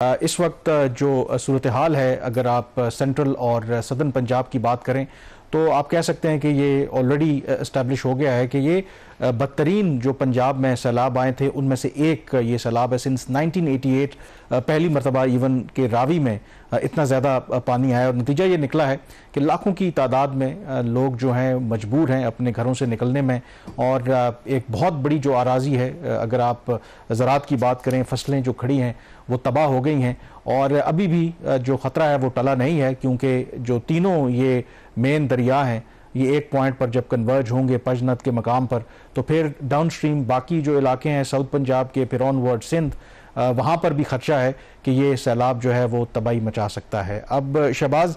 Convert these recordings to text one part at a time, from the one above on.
इस वक्त जो सूरत हाल है, अगर आप सेंट्रल और सदर्न पंजाब की बात करें तो आप कह सकते हैं कि ये ऑलरेडी इस्टेब्लिश हो गया है कि ये बदतरीन जो पंजाब में सैलाब आए थे उनमें से एक ये सैलाब है। सिंस 1988 पहली मरतबा इवन के रावी में इतना ज़्यादा पानी आया और नतीजा ये निकला है कि लाखों की तादाद में लोग जो हैं मजबूर हैं अपने घरों से निकलने में। और एक बहुत बड़ी जो आराजी है, अगर आप ज़राअत की बात करें, फसलें जो खड़ी हैं वो तबाह हो गई हैं और अभी भी जो ख़तरा है वो टला नहीं है, क्योंकि जो तीनों ये मेन दरिया हैं ये एक पॉइंट पर जब कन्वर्ज होंगे पजनत के मकाम पर तो फिर डाउन स्ट्रीम बाकी जो इलाके हैं साउथ पंजाब के, फिर ऑनवर्ड सिंध, वहाँ पर भी खदशा है कि ये सैलाब जो है वो तबाही मचा सकता है। अब शहबाज,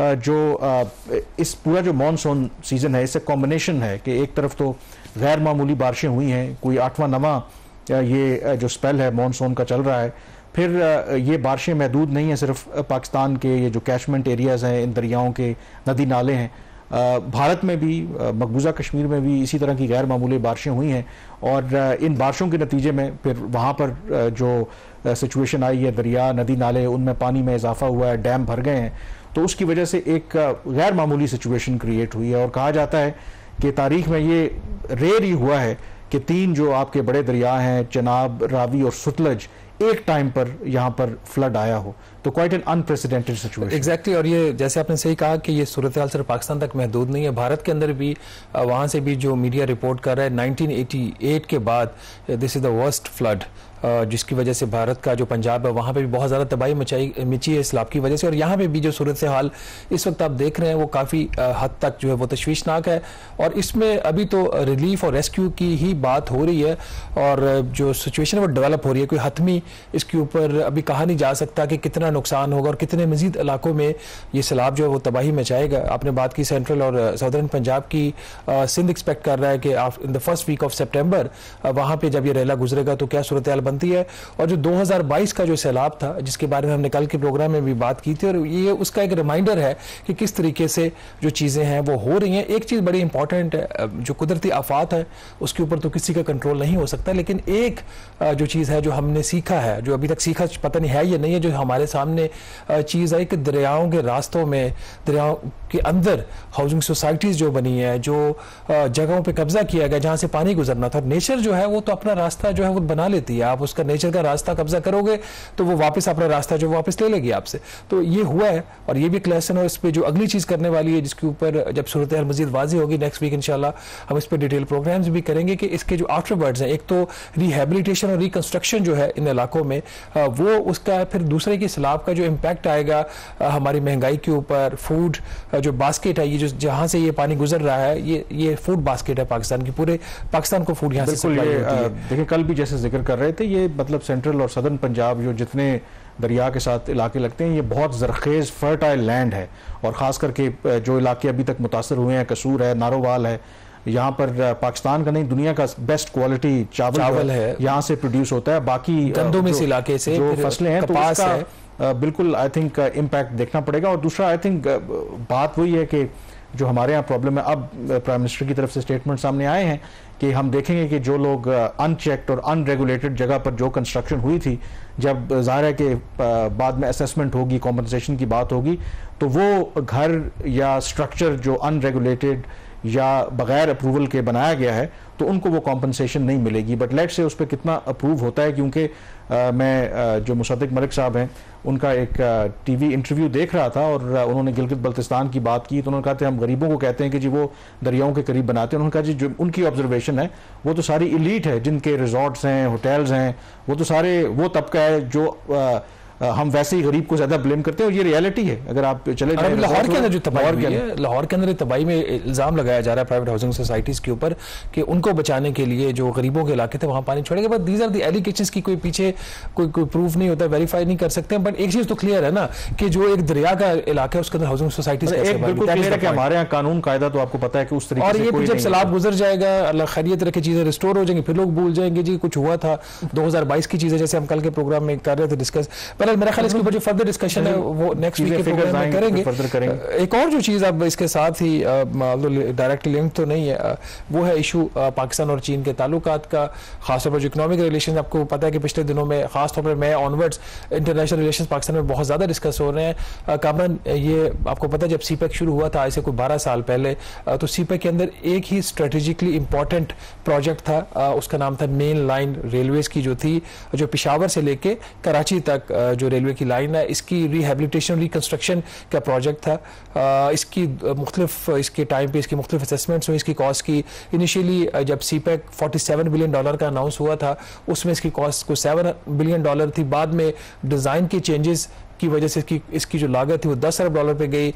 जो इस पूरा जो मानसून सीज़न है इससे कॉम्बिनेशन है कि एक तरफ तो गैर मामूली बारिशें हुई हैं, कोई 8वां 9वां ये जो स्पेल है मानसून का चल रहा है, फिर ये बारिशें महदूद नहीं हैं सिर्फ पाकिस्तान के ये जो कैचमेंट एरियाज़ हैं, इन दरियाओं के नदी नाले हैं, भारत में भी मकबूजा कश्मीर में भी इसी तरह की गैर मामूली बारिशें हुई हैं और इन बारिशों के नतीजे में फिर वहाँ पर जो सिचुएशन आई है, दरिया नदी नाले उनमें पानी में इजाफा हुआ है, डैम भर गए हैं, तो उसकी वजह से एक गैर मामूली सिचुएशन क्रिएट हुई है। और कहा जाता है कि तारीख में ये रेयर ही हुआ है कि तीन जो आपके बड़े दरिया हैं, चनाब, रावी और सतलज, एक टाइम पर यहाँ पर फ्लड आया हो, तो quite an unprecedented situation. Exactly, और ये जैसे आपने सही कहा कि ये सूरत हाल सिर्फ पाकिस्तान तक महदूद नहीं है, भारत के अंदर भी वहाँ से भी जो मीडिया रिपोर्ट कर रहा है 1988 के बाद this is the worst flood, जिसकी वजह से भारत का जो पंजाब है वहाँ पे भी बहुत ज़्यादा तबाही मची है सैलाब की वजह से। और यहाँ पे भी जो सूरत हाल इस वक्त आप देख रहे हैं वो काफ़ी हद तक जो है वो तशवीशनाक है और इसमें अभी तो रिलीफ और रेस्क्यू की ही बात हो रही है और जो सिचुएशन है वो डेवलप हो रही है। कोई हतमी इसके ऊपर अभी कहा नहीं जा सकता कि कितना नुकसान होगा और कितने मजीद इलाकों में ये सैलाब जो है वो तबाही मचाएगा। आपने बात की सेंट्रल और सदर्न पंजाब की, सिंध एक्सपेक्ट कर रहा है कि in the first week of September वहाँ पर जब ये रेला गुजरेगा तो क्या सूरत हाल बनती है। और जो 2022 का जो सैलाब था जिसके बारे में हमने कल के प्रोग्राम में भी बात की थी, और ये उसका एक रिमाइंडर है कि किस तरीके से जो चीज़ें हैं वो हो रही हैं। एक चीज़ बड़ी इंपॉर्टेंट है, जो कुदरती आफात है उसके ऊपर तो किसी का कंट्रोल नहीं हो सकता, लेकिन एक जो चीज़ है जो हमने सीखा है, जो अभी तक सीखा पता नहीं है या नहीं है, जो हमारे सामने चीज़ है कि दरियाओं के रास्तों में, दरियाओं के अंदर हाउसिंग सोसाइटीज़ जो बनी है, जो जगहों पे कब्जा किया गया जहाँ से पानी गुजरना था, नेचर जो है वो तो अपना रास्ता जो है वो बना लेती है। आप उसका नेचर का रास्ता कब्जा करोगे तो वो वापस अपना रास्ता जो वापस ले लेगी आपसे। तो ये हुआ है और ये भी एक लेसन है। इस पर जो अगली चीज़ करने वाली है, जिसके ऊपर जब सूरत हाल मजीद वाजी होगी नेक्स्ट वीक इंशाल्लाह हम इस पर डिटेल प्रोग्राम्स भी करेंगे कि इसके जो आफ्टरवर्ड्स हैं, एक तो रिहेबिलिटेशन और रिकंस्ट्रक्शन जो है इन इलाकों में, वो उसका फिर दूसरे के सैलाब का जो इम्पैक्ट आएगा हमारी महंगाई के ऊपर, फूड जो बास्केट है, ये जो जहाँ से ये पानी गुजर रहा है, ये फूड बास्केट है पाकिस्तान की, पूरे पाकिस्तान को फूड यहाँ से सप्लाई होती है। देखिए, कल भी जैसे जिक्र कर रहे थे, ये मतलब सेंट्रल और सदर्न पंजाब जो जितने दरिया के साथ इलाके लगते हैं, ये बहुत ज़रखेज़ फर्टाइल लैंड है और ख़ास करके जो इलाके अभी तक मुतासर हुए हैं, कसूर है, नारोवाल है, यहाँ पर पाकिस्तान का नहीं दुनिया का बेस्ट क्वालिटी चावल है यहाँ से प्रोड्यूस होता है। बाकी गंदम इस इलाके से जो फसलें हैं तो उसका बिल्कुल आई थिंक इम्पैक्ट देखना पड़ेगा। और दूसरा आई थिंक बात वही है कि जो हमारे यहाँ प्रॉब्लम है, अब प्राइम मिनिस्टर की तरफ से स्टेटमेंट सामने आए हैं कि हम देखेंगे कि जो लोग अनचेक्ड और अनरेगुलेटेड जगह पर जो कंस्ट्रक्शन हुई थी, जब ज़ाहिर है कि बाद में असेसमेंट होगी, कॉम्पनसेशन की बात होगी, तो वो घर या स्ट्रक्चर जो अनरेगुलेटेड या बगैर अप्रूवल के बनाया गया है तो उनको वो कॉम्पनसेशन नहीं मिलेगी। बट लेट से उस पर कितना अप्रूव होता है, क्योंकि मैं जो मुसद्दिक मलिक साहब हैं उनका एक टीवी इंटरव्यू देख रहा था और उन्होंने गिलगित बल्तिस्तान की बात की, तो उन्होंने कहा था हम गरीबों को कहते हैं कि जी वो दरियाओं के करीब बनाते हैं। उन्होंने कहा जी जो उनकी ऑब्जर्वेशन है वो तो सारी इलीट है, जिनके रिजॉर्ट्स हैं, होटल्स हैं, वो तो सारे वो तबका है जो हम वैसे ही गरीब को ज्यादा ब्लेम करते हैं और ये रियलिटी है। अगर आप चले जाएं लाहौर के अंदर जो तबाही है, लाहौर के अंदर तबाही में इल्जाम लगाया जा रहा है प्राइवेट हाउसिंग सोसाइटीज के ऊपर कि उनको बचाने के लिए जो गरीबों के इलाके थे वहां पानी छोड़ेंगे, but these are the allegations की कोई पीछे कोई प्रूफ नहीं होता, वेरीफाई नहीं कर सकते। बट एक चीज तो क्लियर है ना कि जो एक दरिया का इलाका है उसके अंदर हाउसिंग सोसाइटीज बिल्कुल क्लियर है कि हमारे यहाँ कानून कायदा तो आपको पता है कि उस तरीके और ये जब सैलाब गुजर जाएगा, अल्लाह खैरियत रखे, चीजें रिस्टोर हो जाएंगी, फिर लोग भूल जाएंगे जी कुछ हुआ था 2022 की चीजें, जैसे हम कल के प्रोग्राम में कर रहे थे डिस्कस। पर बहरहाल मेरा ख्याल इसके ऊपर जो फर्दर डिस्कशन है वो नेक्स्ट वीक के प्रोग्राम में करेंगे। एक और जो चीज़ अब इसके साथ ही डायरेक्टली लिंक तो नहीं है, वो है इशू पाकिस्तान और चीन के ताल्लुकात का, खासतौर पर जो इकोनॉमिक रिलेशन। आपको पता है कि पिछले दिनों में खासतौर पर मैं ऑनवर्ड्स इंटरनेशनल रिलेशन पाकिस्तान में बहुत ज़्यादा डिस्कस हो रहे हैं। कामरान, ये आपको पता है जब सीपेक शुरू हुआ था आज से कोई 12 साल पहले, तो सीपेक के अंदर एक ही स्ट्रेटेजिकली इंपॉर्टेंट प्रोजेक्ट था, उसका नाम था मेन लाइन रेलवेज की, जो थी जो पेशावर से लेके कराची तक जो रेलवे की लाइन है, इसकी रिहेबिलिटेशन रिकंस्ट्रक्शन का प्रोजेक्ट था। इसकी मुख्तलिफ इसके टाइम पे इसकी मुख्तलिफ असेसमेंट्स हुई इसकी कॉस्ट की। इनिशियली जब सीपेक $47 बिलियन का अनाउंस हुआ था उसमें इसकी कॉस्ट को $7 बिलियन थी। बाद में डिज़ाइन के चेंजेस की वजह से इसकी जो लागत थी वो $10 अरब पे गई।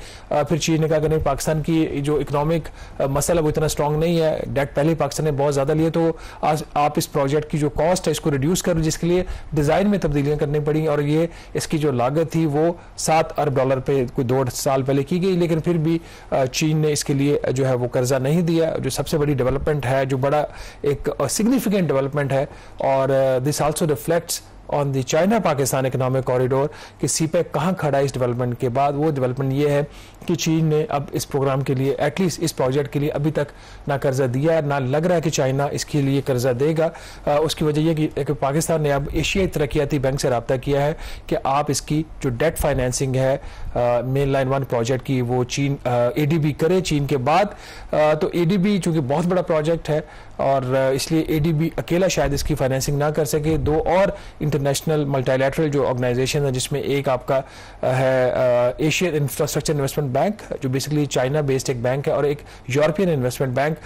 फिर चीन ने कहा कि नहीं, पाकिस्तान की जो इकोनॉमिक मसला वो इतना स्ट्रांग नहीं है, डेट पहले ही पाकिस्तान ने बहुत ज़्यादा लिए, तो आज आप इस प्रोजेक्ट की जो कॉस्ट है इसको रिड्यूस करो, जिसके लिए डिज़ाइन में तब्दीलियाँ करनी पड़ी और ये इसकी जो लागत थी वो $7 अरब पे कोई 2 साल पहले की गई। लेकिन फिर भी चीन ने इसके लिए जो है वो कर्जा नहीं दिया, जो सबसे बड़ी डेवलपमेंट है, जो बड़ा एक सिग्निफिकेंट डेवलपमेंट है। और this also reflects on the China Pakistan economic corridor कि सीपेक कहाँ खड़ा है इस डेवलपमेंट के बाद। वो डेवलपमेंट ये है कि चीन ने अब इस प्रोग्राम के लिए, एटलीस्ट इस प्रोजेक्ट के लिए अभी तक ना कर्जा दिया है, ना लग रहा है कि चाइना इसके लिए कर्जा देगा। उसकी वजह यह कि पाकिस्तान ने अब एशियाई तरक्याती बैंक से रब्ता किया है कि आप इसकी जो डेट फाइनेंसिंग है मेन लाइन 1 प्रोजेक्ट की वो चीन एडीबी करे चीन के बाद। तो एडीबी चूंकि बहुत बड़ा प्रोजेक्ट है और इसलिए एडीबी अकेला शायद इसकी फाइनेंसिंग ना कर सके। 2 और इंटरनेशनल मल्टीलैटरल जो ऑर्गेनाइजेशन है, जिसमें एक आपका है एशियन इंफ्रास्ट्रक्चर इन्वेस्टमेंट बैंक जो बेसिकली चाइना बेस्ड एक बैंक है, और एक यूरोपियन इन्वेस्टमेंट बैंक,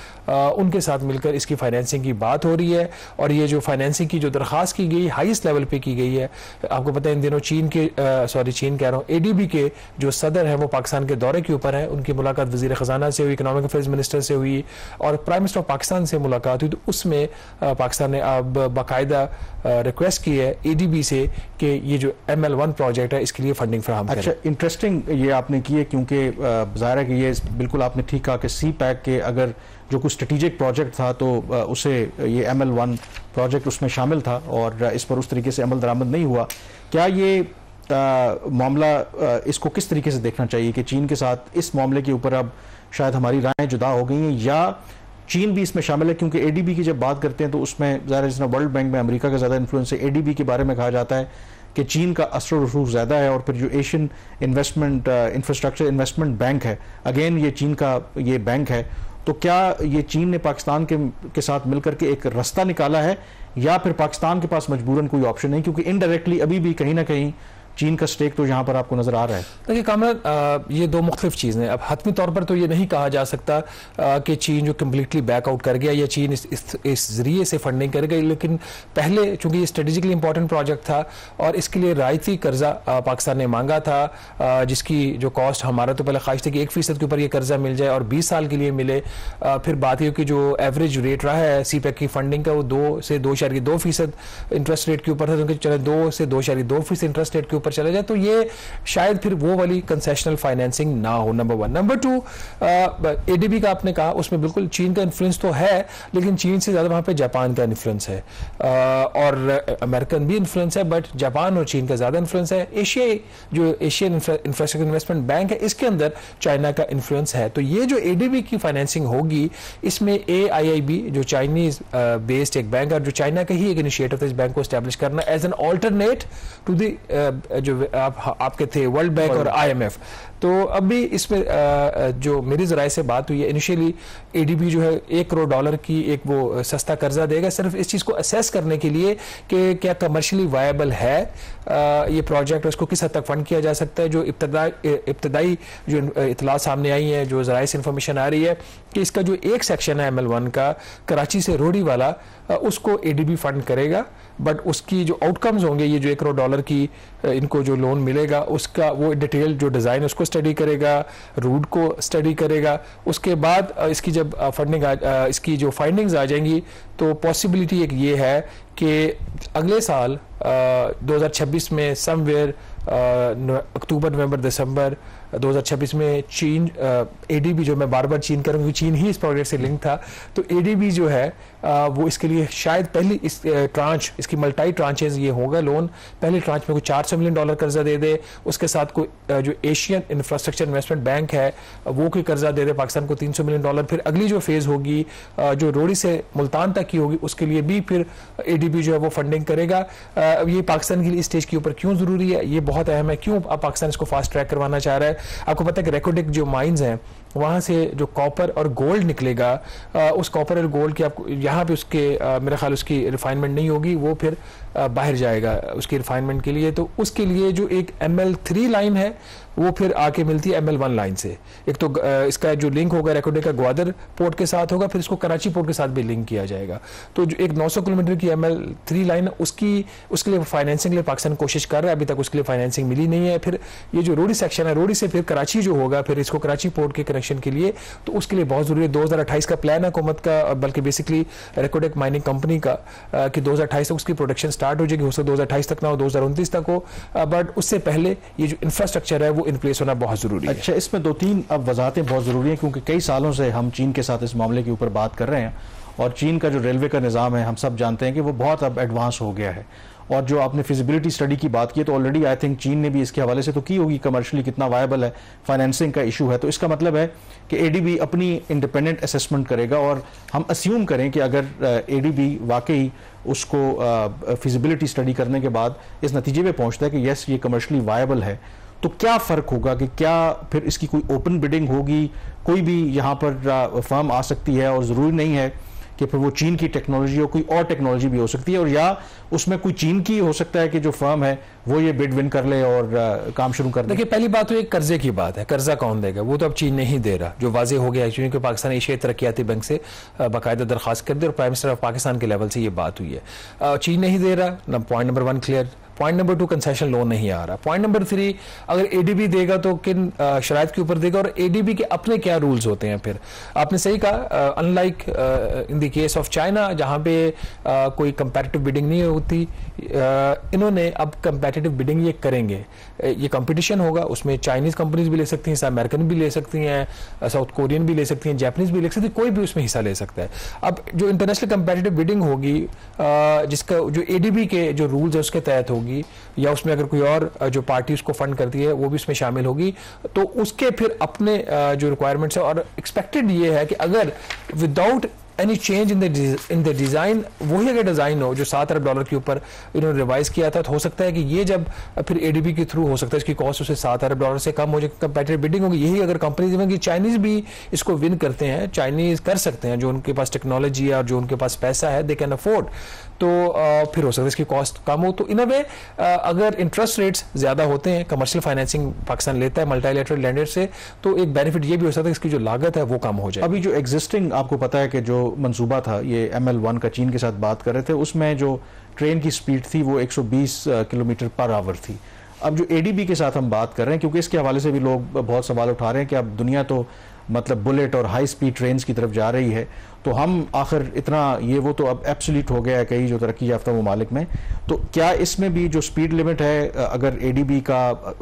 उनके साथ मिलकर इसकी फाइनेंसिंग की बात हो रही है। और ये जो फाइनेंसिंग की जो दरख्वास्त की गई हाईएस्ट लेवल पे की गई है। आपको पता है इन दिनों चीन कह रहा हूँ एडीबी के जो सदर है वो पाकिस्तान के दौरे के ऊपर है। उनकी मुलाकात वजीर खजाना से हुई, इकोनॉमिक अफेयर्स मिनिस्टर से हुई और प्राइम मिनिस्टर ऑफ पाकिस्तान से मुलाकात हुई। तो उसमें पाकिस्तान ने अब बाकायदा रिक्वेस्ट की है एडीबी से कि ये जो ML1 प्रोजेक्ट है इसके लिए फंडिंग फराहम करें। अच्छा, इंटरेस्टिंग ये आपने की है, क्योंकि ज़ाहिर है कि ये बिल्कुल आपने ठीक कहा कि सीपैक के अगर जो कुछ स्ट्रेटेजिक प्रोजेक्ट था तो उसे ये ML1 प्रोजेक्ट उसमें शामिल था और इस पर उस तरीके से अमल दरामद नहीं हुआ। क्या ये मामला इसको किस तरीके से देखना चाहिए कि चीन के साथ इस मामले के ऊपर अब शायद हमारी राहें जुदा हो गई हैं, या चीन भी इसमें शामिल है? क्योंकि एडीबी की जब बात करते हैं तो उसमें ज़ाहिर जितना वर्ल्ड बैंक में अमेरिका का ज़्यादा इन्फ्लुएंस है, एडीबी के बारे में कहा जाता है कि चीन का असर रसूख ज़्यादा है। और फिर जो Asian investment infrastructure investment bank है, अगेन ये चीन का ये बैंक है। तो क्या ये चीन ने पाकिस्तान के साथ मिलकर के एक रास्ता निकाला है, या फिर पाकिस्तान के पास मजबूरन कोई ऑप्शन नहीं, क्योंकि इनडायरेक्टली अभी भी कहीं ना कहीं चीन का स्टेक तो यहाँ पर आपको नजर आ रहा है? देखिए कामरान, ये 2 मुख्तलिफ चीज़ें हैं। अब हतमी तौर पर तो ये नहीं कहा जा सकता कि चीन जो कम्प्लीटली बैकआउट कर गया या चीन इस जरिए से फंडिंग कर गई। लेकिन पहले चूंकि ये स्ट्रेटेजिकली इंपॉर्टेंट प्रोजेक्ट था और इसके लिए रायती कर्जा पाकिस्तान ने मांगा था, जिसकी जो कॉस्ट हमारा तो पहले ख्वाहिश थी कि 1% के ऊपर ये कर्जा मिल जाए और 20 साल के लिए मिले। फिर बात ये कि जो एवरेज रेट रहा है सीपेक की फंडिंग का वो 2 से 2.2% इंटरेस्ट रेट के ऊपर था, चले 2 से 2.2% इंटरेस्ट रेट के ऊपर चले जाए तो ये शायद फिर वो वाली कंसेशनल फाइनेंसिंग ना हो, नंबर 1। नंबर 2, एडीबी का आपने कहा उसमें बिल्कुल चीन का इन्फ्लुएंस तो है, लेकिन चीन से ज्यादा वहां पे जापान का इन्फ्लुएंस है और अमेरिकन भी इन्फ्लुएंस है, बट जापान और चीन का ज्यादा इन्फ्लुएंस है। एशियन इंफ्रास्ट्रक्चर इन्वेस्टमेंट बैंक है, इसके अंदर चाइना का इन्फ्लुएंस है। तो ये जो एडीबी की फाइनेंसिंग होगी इसमें AIIB जो चाइनीज बेस्ड एक बैंक है, जो चाइना का ही एक इनिशिएटिव था इस बैंक को एस्टैब्लिश करना as an alternate to the जो आपके थे वर्ल्ड बैंक और IMF। तो अब भी इसमें जो मेरी जराए से बात हुई है, इनिशियली एडीबी जो है $1 करोड़ की एक वो सस्ता कर्जा देगा सिर्फ इस चीज को असेस करने के लिए कि क्या कमर्शियली वायबल है ये प्रोजेक्ट, उसको किस हद तक फंड किया जा सकता है। जो इब्तदाई जो इतला सामने आई है, जो जराए से इंफॉर्मेशन आ रही है कि इसका जो एक सेक्शन है ML1 का कराची से रोडी वाला, उसको एडीबी फंड करेगा, बट उसकी जो आउटकम्स होंगे, ये जो $1 करोड़ की इनको जो लोन मिलेगा उसका वो डिटेल जो डिज़ाइन उसको स्टडी करेगा, रूट को स्टडी करेगा। उसके बाद इसकी जब फंडिंग इसकी जो फाइंडिंग्स आ जाएंगी तो पॉसिबिलिटी एक ये है कि अगले साल 2026 में समवेयर अक्टूबर नवंबर दिसंबर 2026 में चीन एडीबी, जो मैं बार बार चीन करूँगा क्योंकि चीन ही इस प्रोजेक्ट से लिंक था, तो एडीबी जो है वो इसके लिए शायद पहली इस ट्रांच, इसकी मल्टी ट्रांचेज ये होगा लोन, पहली ट्रांच में कोई $400 मिलियन कर्जा दे दे, उसके साथ कोई जो एशियन इंफ्रास्ट्रक्चर इन्वेस्टमेंट बैंक है वो कोई कर्जा दे दे पाकिस्तान को $300 मिलियन, फिर अगली जो फेज होगी जो रोड़ी से मुल्तान तक की होगी उसके लिए भी फिर एडीबी जो है वो फंडिंग करेगा। ये पाकिस्तान के लिए इस स्टेज के ऊपर क्यों जरूरी है, ये बहुत अहम है, क्यों अब पाकिस्तान इसको फास्ट ट्रैक करवाना चाह रहा है। आपको पता है कि रेको डिक जो माइंस हैं वहाँ से जो कॉपर और गोल्ड निकलेगा, उस कॉपर और गोल्ड की आपको यहाँ पे उसके मेरा ख्याल उसकी रिफाइनमेंट नहीं होगी, वो फिर बाहर जाएगा उसकी रिफाइनमेंट के लिए। तो उसके लिए जो एक ML3 लाइन है वो फिर आके मिलती है ML1 लाइन से। एक तो इसका जो लिंक होगा रेको डिक का ग्वादर पोर्ट के साथ होगा, फिर इसको कराची पोर्ट के साथ भी लिंक किया जाएगा। तो जो एक 900 किलोमीटर की ML3 लाइन उसके लिए फाइनेंसिंग लिए पाकिस्तान कोशिश कर रहा है, अभी तक उसके लिए फाइनेंसिंग मिली नहीं है। फिर ये जो रोडी सेक्शन है, रोडी से फिर कराची जो होगा, फिर इसको कराची पोर्ट के कनेक्शन के लिए, तो उसके लिए बहुत जरूरी है। 2028 का प्लान है हुकूमत का, बल्कि बेसिकली रेको डिक माइनिंग कंपनी का, कि 2028 तक उसकी प्रोडक्शन स्टार्ट हो जाएगी। हो सकता है 2028 तक ना हो, 2029 तक हो, बट उससे पहले ये जो इंफ्रास्ट्रक्चर है वो इन प्लेस होना बहुत जरूरी है। अच्छा, इसमें 2-3 अब वजाहतें बहुत जरूरी हैं, क्योंकि कई सालों से हम चीन के साथ इस मामले के ऊपर बात कर रहे हैं, और चीन का जो रेलवे का निज़ाम है हम सब जानते हैं कि वो बहुत अब एडवांस हो गया है। और जो आपने फिजिबिलिटी स्टडी की बात की, तो ऑलरेडी आई थिंक चीन ने भी इसके हवाले से तो की होगी, कमर्शियली कितना वायबल है, फाइनेंसिंग का इशू है। तो इसका मतलब है कि एडीबी अपनी इंडिपेंडेंट असेसमेंट करेगा, और हम अस्यूम करें कि अगर एडीबी वाकई उसको फिजिबिलिटी स्टडी करने के बाद इस नतीजे पे पहुंचता है कि यस ये कमर्शियली वायबल है, तो क्या फ़र्क होगा कि क्या फिर इसकी कोई ओपन बिडिंग होगी, कोई भी यहाँ पर फर्म आ सकती है, और ज़रूरी नहीं है कि फिर वो चीन की टेक्नोलॉजी हो, कोई और टेक्नोलॉजी भी हो सकती है, और या उसमें कोई चीन की हो सकता है कि जो फर्म है वो ये बिड विन कर ले और काम शुरू कर दे। देखिए, पहली बात तो एक कर्जे की बात है, कर्जा कौन देगा, वो तो अब चीन नहीं दे रहा, जो वाजे हो गया है, क्योंकि पाकिस्तान एशियाई तरक्याती बैंक से बाकायदा दरखास्त कर दी और प्राइम मिनिस्टर ऑफ पाकिस्तान के लेवल से ये बात हुई है। चीन नहीं दे रहा, point number 1 clear. Point number 2, concession loan नहीं आ रहा। पॉइंट नंबर 3, अगर एडीबी देगा तो किन शराइत के ऊपर देगा, और एडीबी के अपने क्या रूल्स होते हैं। फिर आपने सही कहा, unlike in the case of China जहां पे कोई कंपैरेटिव बिडिंग नहीं होती, इन्होंने अब कंपैरेटिव बिडिंग ये करेंगे। ये कंपटीशन होगा, उसमें चाइनीज कंपनीज भी ले सकती हैं, अमेरिकन भी ले सकती हैं, साउथ कोरियन भी ले सकती हैं, जापानीज भी ले सकती हैं, कोई भी उसमें हिस्सा ले सकता है। अब जो इंटरनेशनल कंपैरेटिव बिडिंग होगी, जिसका जो एडीबी के जो रूल्स है उसके तहत होगी, या उसमें अगर कोई और जो पार्टी उसको फंड करती है वो भी उसमें शामिल होगी, तो उसके फिर अपने जो रिक्वायरमेंट्स है। और एक्सपेक्टेड ये है कि अगर without any change in the design, वही अगर डिजाइन हो जो $7 अरब के ऊपर इन्होंने रिवाइज किया था, तो हो सकता है कि ये जब फिर एडीबी के थ्रू हो सकता है इसकी कॉस्ट उसे $7 अरब से कम हो जाए, कंपैरेटिव बिडिंग होगी। यही अगर कंपनीज, चाइनीज भी इसको विन करते हैं, चाइनीज कर सकते हैं, जो उनके पास टेक्नोलॉजी है और जो उनके पास पैसा है, दे कैन अफोर्ड, तो फिर हो सकता है इसकी कॉस्ट कम हो। तो इन अ वे अगर इंटरेस्ट रेट्स ज्यादा होते हैं, कमर्शियल फाइनेंसिंग पाकिस्तान लेता है मल्टीलैटरल लेंडर से, तो एक बेनिफिट ये भी हो सकता है इसकी जो लागत है वो कम हो जाए। अभी जो एग्जिस्टिंग आपको पता है कि जो मंसूबा था, ये ML1 का चीन के साथ बात कर रहे थे, उसमें जो ट्रेन की स्पीड थी वो 120 किलोमीटर पर आवर थी। अब जो एडीबी के साथ हम बात कर रहे हैं, क्योंकि इसके हवाले से भी लोग बहुत सवाल उठा रहे हैं कि अब दुनिया तो मतलब बुलेट और हाई स्पीड ट्रेन्स की तरफ जा रही है, तो हम आखिर इतना ये वो तो अब एब्सोल्यूट हो गया है कई जो तरक्की याफ्ता ममालिक में, तो क्या इसमें भी जो स्पीड लिमिट है अगर एडीबी का,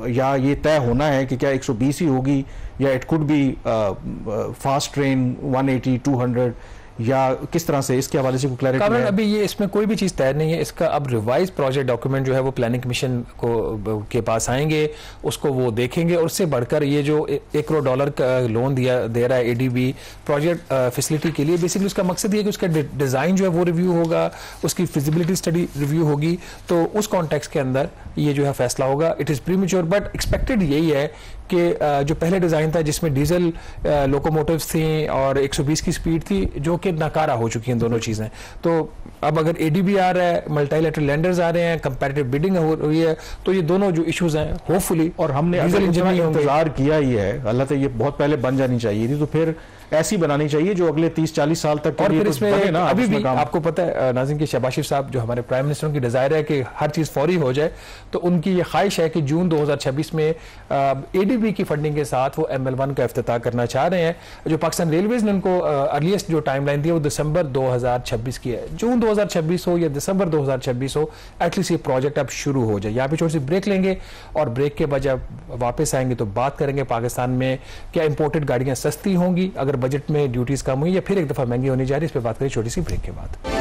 या ये तय होना है कि क्या 120 ही होगी, या it could be fast train 180, 200, या किस तरह से, इसके हवाले से कोई क्लैरिटी है? अभी ये इसमें कोई भी चीज़ तय नहीं है। इसका अब रिवाइज प्रोजेक्ट डॉक्यूमेंट जो है वो प्लानिंग कमीशन को के पास आएंगे, उसको वो देखेंगे, और उससे बढ़कर ये जो $1 करोड़ का लोन दे रहा है एडीबी प्रोजेक्ट फैसिलिटी के लिए, बेसिकली उसका मकसद ये है कि उसका डिज़ाइन जो है वो रिव्यू होगा, उसकी फिजिबिलिटी स्टडी रिव्यू होगी, तो उस कॉन्टेक्स्ट के अंदर ये जो है फैसला होगा। It is premature, but expected यही है कि जो पहले डिज़ाइन था जिसमें डीजल लोकोमोटिव्स थी और 120 की स्पीड थी, जो कि नाकारा हो चुकी हैं दोनों चीज़ें, तो अब अगर एडीबी आ रहा है, मल्टीलैटरल लेंडर्स आ रहे हैं, कंपैरेटिव बिडिंग हो रही है, तो ये दोनों जो इश्यूज हैं होपफुली, और हमने इंतजार किया ही है, हालांकि ये बहुत पहले बन जानी चाहिए थी, तो फिर ऐसी बनानी चाहिए जो अगले 30-40 साल तक और फिर इसमें अभी भी काम। आपको पता है नाज़रीन की शहबाज शरीफ साहब जो हमारे प्राइम मिनिस्टर की डिजायर है कि हर चीज फौरी हो जाए, तो उनकी ये ख्वाहिश है कि जून 2026 में एडीबी की फंडिंग के साथ वो ML1 का इफ्तिताह करना चाह रहे हैं। जो पाकिस्तान रेलवेज ने उनको अर्लीस्ट जो टाइमलाइन दी है वो दिसंबर 2026 की है। जून 2026 हो या दिसंबर 2026 हो, एटलीस्ट ये प्रोजेक्ट अब शुरू हो जाए। यहाँ पे छोटी सी ब्रेक लेंगे और ब्रेक के बाद जब वापस आएंगे तो बात करेंगे पाकिस्तान में क्या इंपोर्टेड गाड़ियां सस्ती होंगी अगर बजट में ड्यूटीज कम हुई या फिर एक दफा महंगी होने जा रही है। इस पर बात करें छोटी सी ब्रेक के बाद।